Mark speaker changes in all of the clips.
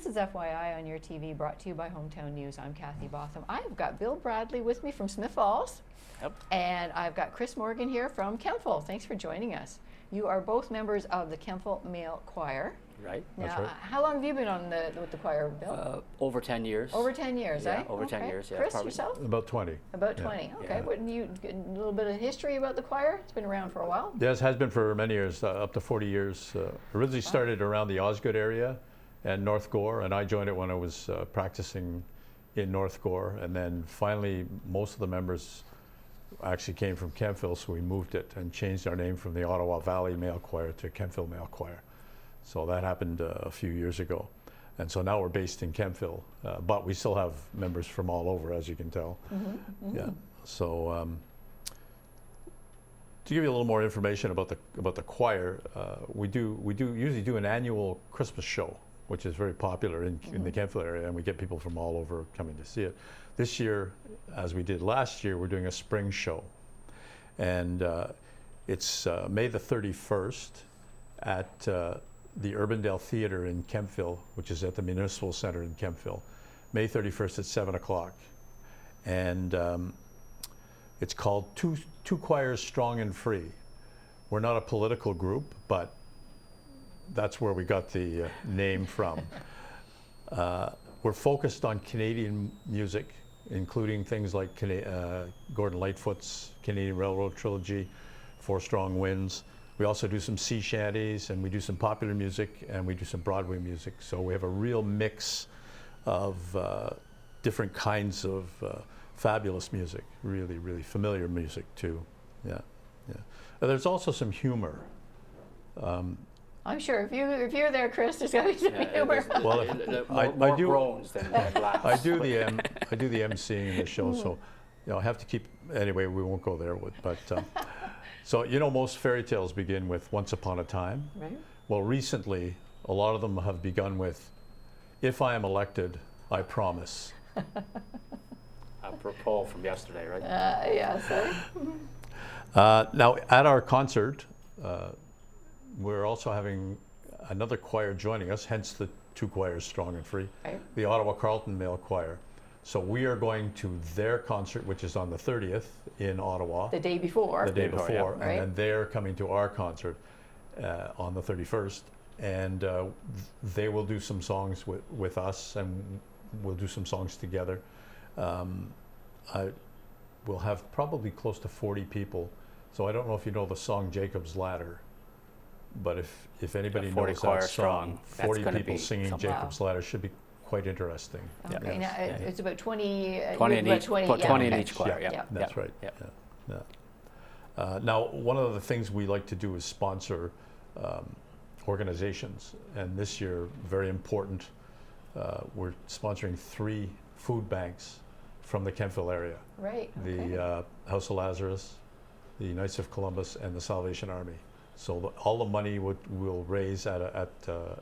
Speaker 1: This is FYI on your TV, brought to you by Hometown News. I'm Kathy Botham. I've got Bill Bradley with me from Smith Falls.
Speaker 2: Yep.
Speaker 1: And I've got Chris Morgan here from Kemptville. Thanks for joining us. You are both members of the Kemptville Male Choir.
Speaker 2: Right.
Speaker 1: Now,
Speaker 3: That's right.
Speaker 1: How long have you been on with the choir, Bill?
Speaker 2: Over 10 years.
Speaker 1: Over 10 years,
Speaker 2: Yeah,
Speaker 1: eh?
Speaker 2: over 10 years, yeah,
Speaker 1: Chris,
Speaker 2: probably.
Speaker 1: yourself?
Speaker 3: About 20.
Speaker 1: About
Speaker 3: Yeah.
Speaker 1: 20. Okay.
Speaker 2: Yeah.
Speaker 1: Wouldn't you a little bit of history about the choir? It's been around for a while.
Speaker 3: Yes, has been for many years, up to 40 years. Originally started around the Osgood area and North Gore, and I joined it when I was practicing in North Gore, and then finally most of the members actually came from Kemptville, so we moved it and changed our name from the Ottawa Valley Male Choir to Kemptville Male Choir. So that happened a few years ago. And so now we're based in Kemptville, but we still have members from all over, as you can tell. Yeah. So to give you a little more information about the choir, we usually do an annual Christmas show, which is very popular in the Kemptville area, and we get people from all over coming to see it. This year, as we did last year, we're doing a spring show, and it's May the 31st at the Urbandale Theatre in Kemptville, which is at the Municipal Center in Kemptville, May 31st at 7 o'clock. And it's called Two Choirs Strong and Free. We're not a political group, but that's where we got the name from. We're focused on Canadian music, including things like Gordon Lightfoot's Canadian Railroad Trilogy, Four Strong Winds. We also do some sea shanties, and we do some popular music, and we do some Broadway music. So we have a real mix of different kinds of fabulous music, really, really familiar music too. Yeah, yeah. There's also some humor.
Speaker 1: I'm sure if you're there, Chris, there's got to be some humor.
Speaker 3: Well,
Speaker 2: more groans than laughs.
Speaker 3: I do the emceeing in the show, so I have to keep. Anyway, we won't go there with, but. So most fairy tales begin with "Once upon a time."
Speaker 1: Right.
Speaker 3: Well, recently, a lot of them have begun with, "If I am elected, I promise."
Speaker 2: Apropos from yesterday, right?
Speaker 1: Yeah, sorry.
Speaker 3: Now, at our concert, we're also having another choir joining us, hence the Two Choirs Strong and Free,
Speaker 1: Right.
Speaker 3: the Ottawa Carleton Male Choir. So we are going to their concert, which is on the 30th in Ottawa.
Speaker 1: The day before.
Speaker 3: The day
Speaker 2: before,
Speaker 3: before,
Speaker 2: yeah.
Speaker 3: and then they're coming to our concert on the 31st, and they will do some songs with us, and we'll do some songs together. We'll have probably close to 40 people, so I don't know if you know the song Jacob's Ladder, but if anybody
Speaker 2: The 40
Speaker 3: knows
Speaker 2: choir
Speaker 3: that song,
Speaker 2: strong. That's
Speaker 3: 40
Speaker 2: gonna
Speaker 3: people
Speaker 2: be
Speaker 3: singing
Speaker 2: something.
Speaker 3: Jacob's Ladder should be quite interesting.
Speaker 1: Okay,
Speaker 3: Yes.
Speaker 1: now it's about 20.
Speaker 2: 20 in each,
Speaker 1: 20,
Speaker 2: put
Speaker 1: yeah,
Speaker 2: 20 in
Speaker 1: okay.
Speaker 2: each choir.
Speaker 3: Yeah,
Speaker 2: Yeah,
Speaker 3: that's
Speaker 2: yeah,
Speaker 3: right.
Speaker 2: yeah.
Speaker 3: Yeah. Now, one of the things we like to do is sponsor organizations, and this year, very important, we're sponsoring 3 food banks from the Kemptville area.
Speaker 1: Right. Okay.
Speaker 3: The House of Lazarus, the Knights of Columbus, and the Salvation Army. So all the money we'll raise at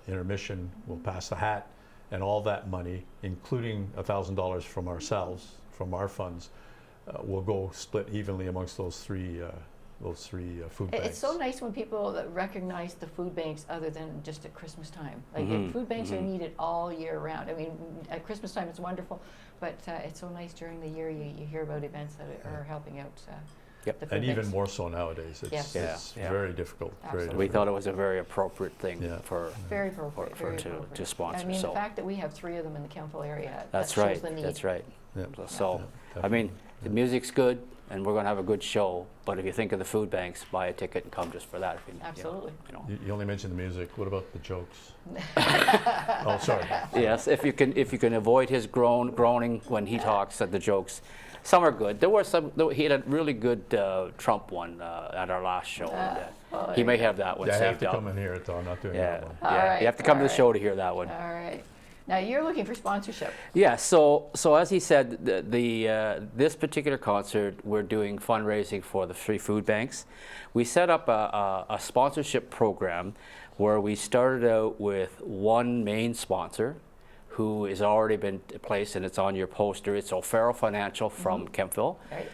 Speaker 3: intermission, we'll pass the hat, and all that money, including $1,000 from ourselves, from our funds, will go split evenly amongst those three food banks.
Speaker 1: It's so nice when people that recognize the food banks other than just at Christmas time. Like food banks are needed all year round. I mean, at Christmas time it's wonderful, but it's so nice during the year you hear about events that are helping out
Speaker 2: Yep.
Speaker 1: the food
Speaker 3: And
Speaker 1: banks.
Speaker 3: even more so nowadays. It's,
Speaker 1: Yes.
Speaker 3: it's
Speaker 2: Yeah.
Speaker 3: very difficult. Very
Speaker 1: Absolutely.
Speaker 2: We
Speaker 3: difficult.
Speaker 2: thought it was a very appropriate thing
Speaker 3: Yeah.
Speaker 2: for
Speaker 1: Very appropriate.
Speaker 2: for
Speaker 1: very
Speaker 2: to
Speaker 1: appropriate.
Speaker 2: sponsor.
Speaker 1: I mean,
Speaker 2: so
Speaker 1: the fact that we have 3 of them in the Kemptville area,
Speaker 2: that's
Speaker 1: that
Speaker 2: right.
Speaker 1: shows the need.
Speaker 2: That's right.
Speaker 3: Yeah.
Speaker 2: So,
Speaker 3: Yeah,
Speaker 2: I mean, the music's good, and we're going to have a good show. But if you think of the food banks, buy a ticket and come just for that. If you,
Speaker 1: Absolutely.
Speaker 3: You only mentioned the music. What about the jokes? Oh, sorry.
Speaker 2: Yes, if you can avoid his groaning when he talks at the jokes. Some are good. There were some. He had a really good Trump one at our last show. And, he may have that one
Speaker 3: Yeah, I
Speaker 2: saved
Speaker 3: have to
Speaker 2: up.
Speaker 3: come and hear it, though. I'm not doing
Speaker 2: Yeah,
Speaker 3: that one.
Speaker 1: All
Speaker 2: yeah.
Speaker 1: right,
Speaker 2: You have to come
Speaker 1: all
Speaker 2: to the
Speaker 1: right.
Speaker 2: show to hear that one.
Speaker 1: All right. Now you're looking for sponsorship.
Speaker 2: Yeah, so as he said, this particular concert, we're doing fundraising for the 3 food banks. We set up a sponsorship program where we started out with one main sponsor who has already been placed, and it's on your poster. It's O'Farrell Financial from Kemptville,
Speaker 1: Right.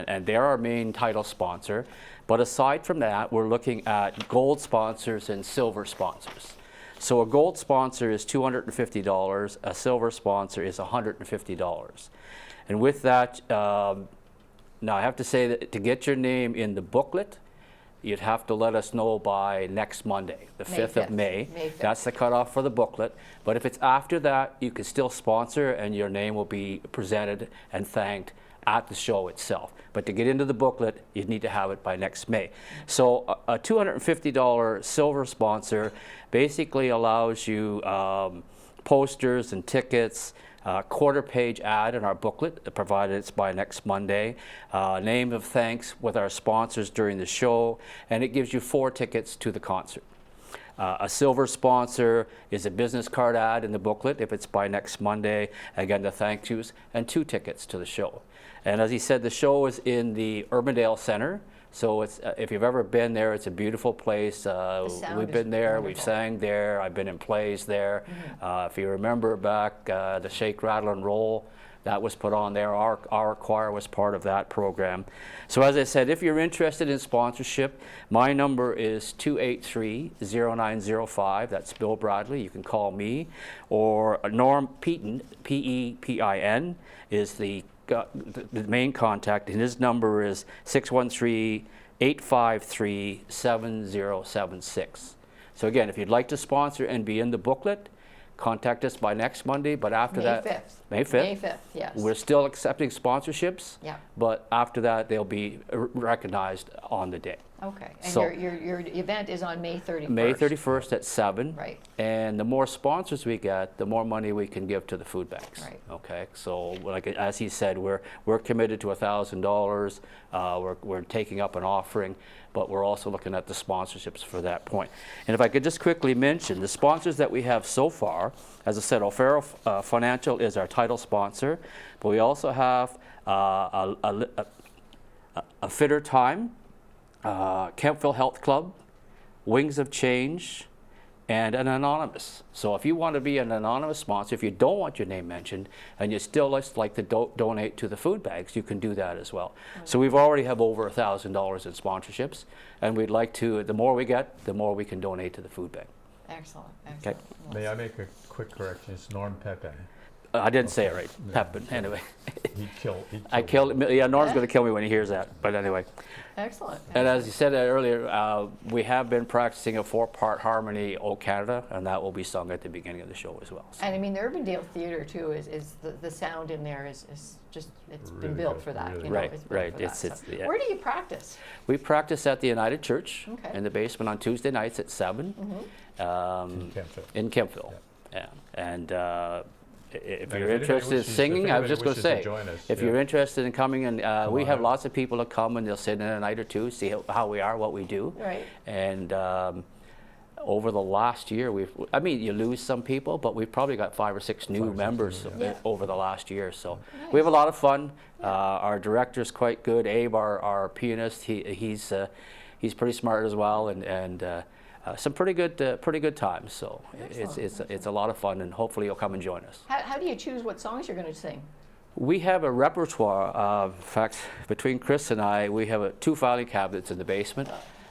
Speaker 2: and they're our main title sponsor. But aside from that, we're looking at gold sponsors and silver sponsors. So a gold sponsor is $250, a silver sponsor is $150. And with that, now I have to say that to get your name in the booklet, you'd have to let us know by next Monday, the 5th of May.
Speaker 1: May 5th.
Speaker 2: That's the cutoff for the booklet. But if it's after that, you can still sponsor and your name will be presented and thanked at the show itself. But to get into the booklet, you need to have it by next May. So a $250 silver sponsor basically allows you posters and tickets, quarter-page ad in our booklet, provided it's by next Monday, name of thanks with our sponsors during the show, and it gives you 4 tickets to the concert. A silver sponsor is a business card ad in the booklet if it's by next Monday, again the thank yous, and 2 tickets to the show. And as he said, the show is in the Urbandale Center. So it's, if you've ever been there, it's a beautiful place. We've been there,
Speaker 1: wonderful.
Speaker 2: we've sang there, I've been in plays there. If you remember back, the Shake, Rattle and Roll, that was put on there. Our choir was part of that program. So as I said, if you're interested in sponsorship, my number is 283-0905. That's Bill Bradley. You can call me. Or Norm Peaton, P-E-P-I-N, is the main contact, and his number is 613-853-7076. So again, if you'd like to sponsor and be in the booklet, contact us by next Monday, but after that, May 5th.
Speaker 1: May 5th, yes.
Speaker 2: We're still accepting sponsorships,
Speaker 1: Yeah.
Speaker 2: but after that, they'll be recognized on the day.
Speaker 1: Okay, and
Speaker 2: So-
Speaker 1: your event is on May 31st.
Speaker 2: May 31st at 7.
Speaker 1: Right.
Speaker 2: And the more sponsors we get, the more money we can give to the food banks.
Speaker 1: Right.
Speaker 2: Okay. So, like as he said, we're committed to $1,000. We're taking up an offering, but we're also looking at the sponsorships for that point. And if I could just quickly mention the sponsors that we have so far. As I said, O'Farrell Financial is our title sponsor, but we also have a Fitter Time, Kemptville Health Club, Wings of Change, and an anonymous. So if you want to be an anonymous sponsor, if you don't want your name mentioned, and you still like to donate to the food banks, you can do that as well. So we've already have over $1,000 in sponsorships, and we'd like to, the more we get, the more we can donate to the food bank.
Speaker 1: Excellent, excellent.
Speaker 3: May I make a quick correction? It's Norm Pepe.
Speaker 2: I didn't say it right, Pepin, anyway.
Speaker 3: He killed.
Speaker 2: I killed him. Yeah, Norm's going to kill me when he hears that, but anyway.
Speaker 1: Excellent.
Speaker 2: And as you said earlier, we have been practicing a 4-part harmony, O Canada, and that will be sung at the beginning of the show as well. So.
Speaker 1: And I mean, the Urbandale Theatre too is the sound in there is just, it's been
Speaker 3: Really
Speaker 1: built
Speaker 3: good,
Speaker 1: for that.
Speaker 3: really
Speaker 1: You know,
Speaker 2: Right,
Speaker 1: it's built
Speaker 2: right.
Speaker 1: for that. So
Speaker 2: Yeah.
Speaker 1: where do you practice?
Speaker 2: We practice at the United Church
Speaker 1: Okay.
Speaker 2: in the basement on Tuesday nights at 7
Speaker 3: In Kemptville.
Speaker 2: in Kemptville. Yeah. And if
Speaker 3: And
Speaker 2: you're
Speaker 3: if
Speaker 2: interested in
Speaker 3: anybody
Speaker 2: singing,
Speaker 3: wishes-
Speaker 2: I was just going to say,
Speaker 3: join us,
Speaker 2: if
Speaker 3: yeah.
Speaker 2: you're interested in coming, and we
Speaker 3: on
Speaker 2: have
Speaker 3: out.
Speaker 2: lots of people that come and they'll sit in a night or two, see how we are, what we do.
Speaker 1: Right.
Speaker 2: And over the last year, I mean, you lose some people, but we've probably got 5 or 6 new
Speaker 3: 5 or 6
Speaker 2: members
Speaker 3: new,
Speaker 1: yeah.
Speaker 2: over the last year. So
Speaker 1: Nice.
Speaker 2: we have a lot of fun. Our director's quite good. Abe, our pianist, he's pretty smart as well, and some pretty good times. So
Speaker 1: Excellent.
Speaker 2: it's a lot of fun, and hopefully you'll come and join us.
Speaker 1: How do you choose what songs you're going to sing?
Speaker 2: We have a repertoire. In fact, between Chris and I, we have 2 filing cabinets in the basement,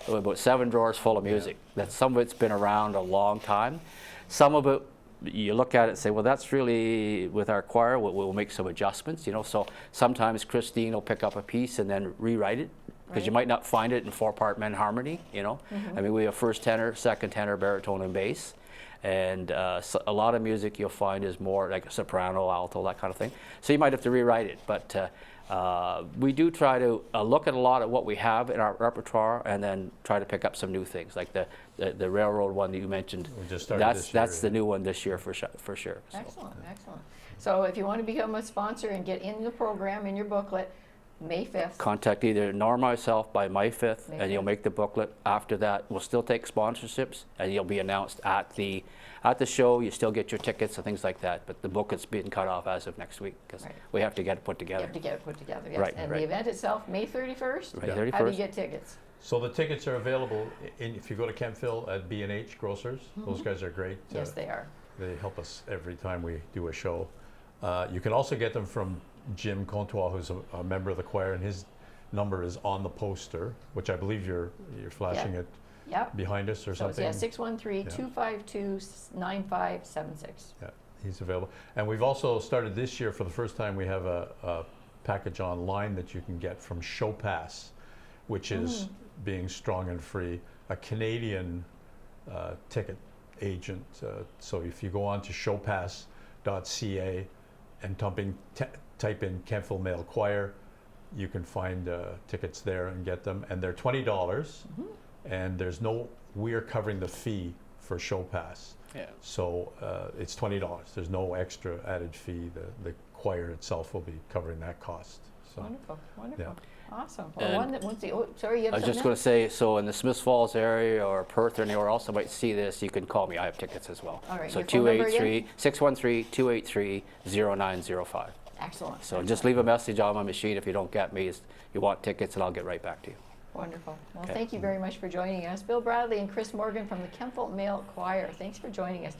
Speaker 2: with about 7 drawers full of music. That some of it's been around a long time. Some of it, you look at it and say, well, that's really, with our choir, we'll make some adjustments, you know. So sometimes Christine will pick up a piece and then rewrite it, because you
Speaker 1: Right.
Speaker 2: might not find it in 4-part men harmony, you know. I mean, we have first tenor, second tenor, baritone, and bass. And so a lot of music you'll find is more like a soprano, alto, that kind of thing. So you might have to rewrite it. But we do try to look at a lot of what we have in our repertoire, and then try to pick up some new things, like the railroad one that you mentioned.
Speaker 3: We just started this year,
Speaker 2: That's the new one this year for sure. So.
Speaker 1: Excellent, excellent. So if you want to become a sponsor and get in the program, in your booklet, May 5th.
Speaker 2: Contact either Norm or myself by May 5th,
Speaker 1: May
Speaker 2: and you'll
Speaker 1: 5th.
Speaker 2: make the booklet. After that, we'll still take sponsorships, and you'll be announced at the show. You still get your tickets and things like that, but the booklet's being cut off as of next week, because
Speaker 1: Right.
Speaker 2: we have to get it put
Speaker 1: You
Speaker 2: together.
Speaker 1: have to get it put together, yes.
Speaker 2: Right,
Speaker 1: And
Speaker 2: right.
Speaker 1: the event itself, May 31st?
Speaker 2: Right,
Speaker 3: Yeah.
Speaker 2: 31st.
Speaker 1: How do you get tickets?
Speaker 3: So the tickets are available if you go to Kemptville at B&H Grocers. Those guys are great.
Speaker 1: Yes, they are.
Speaker 3: They help us every time we do a show. You can also get them from Jim Contois, who's a member of the choir, and his number is on the poster, which I believe you're flashing
Speaker 1: Yeah.
Speaker 3: it.
Speaker 1: Yep.
Speaker 3: behind us or
Speaker 1: So it's,
Speaker 3: something.
Speaker 1: yeah, 613-252-9576.
Speaker 3: Yeah, he's available. And we've also started this year, for the first time, we have a package online that you can get from Show Pass, which is being strong and free, a Canadian ticket agent. So if you go on to showpass.ca and type in Kemptville Male Choir, you can find tickets there and get them. And they're $20, and we're covering the fee for Show Pass.
Speaker 2: Yeah.
Speaker 3: So it's $20. There's no extra added fee. The choir itself will be covering that cost. So,
Speaker 1: Wonderful, wonderful.
Speaker 3: yeah.
Speaker 1: Awesome. Well,
Speaker 2: And
Speaker 1: one that wants the, oh, sorry, you have
Speaker 2: I was just
Speaker 1: something
Speaker 2: going to say, so in the Smiths Falls area or Perth or anywhere else, I might see this, you can call me. I have tickets as well.
Speaker 1: All right,
Speaker 2: So
Speaker 1: your phone number again?
Speaker 2: 613-283-0905.
Speaker 1: Excellent.
Speaker 2: So just leave a message on my machine if you don't get me, you want tickets, and I'll get right back to you.
Speaker 1: Wonderful. Well,
Speaker 2: Okay.
Speaker 1: thank you very much for joining us. Bill Bradley and Chris Morgan from the Kemptville Male Choir. Thanks for joining us.